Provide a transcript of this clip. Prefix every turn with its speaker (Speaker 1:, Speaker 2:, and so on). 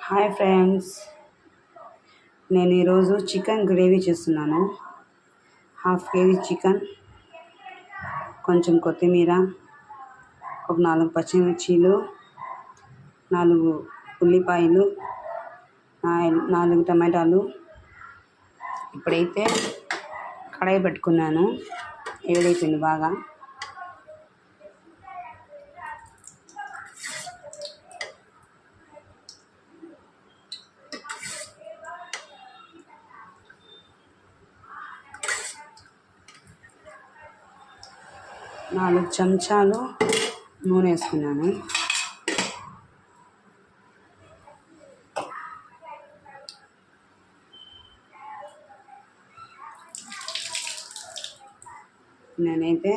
Speaker 1: Hi friends, నేను ఈరోజు chicken gravy చేస్తున్నాను. హాఫ్ కేజీ చికెన్, కొంచెం కొత్తిమీర, ఒక 4 పచ్చిమిర్చీలు, 4 ఉల్లిపాయలు, 4 టమాటాలు. ఇప్పుడైతే కడాయి పెట్టుకున్నాను, వేడైపోయింది బాగా. నాలుగు చెంచాలు నూనె వేసుకున్నాను. నేనైతే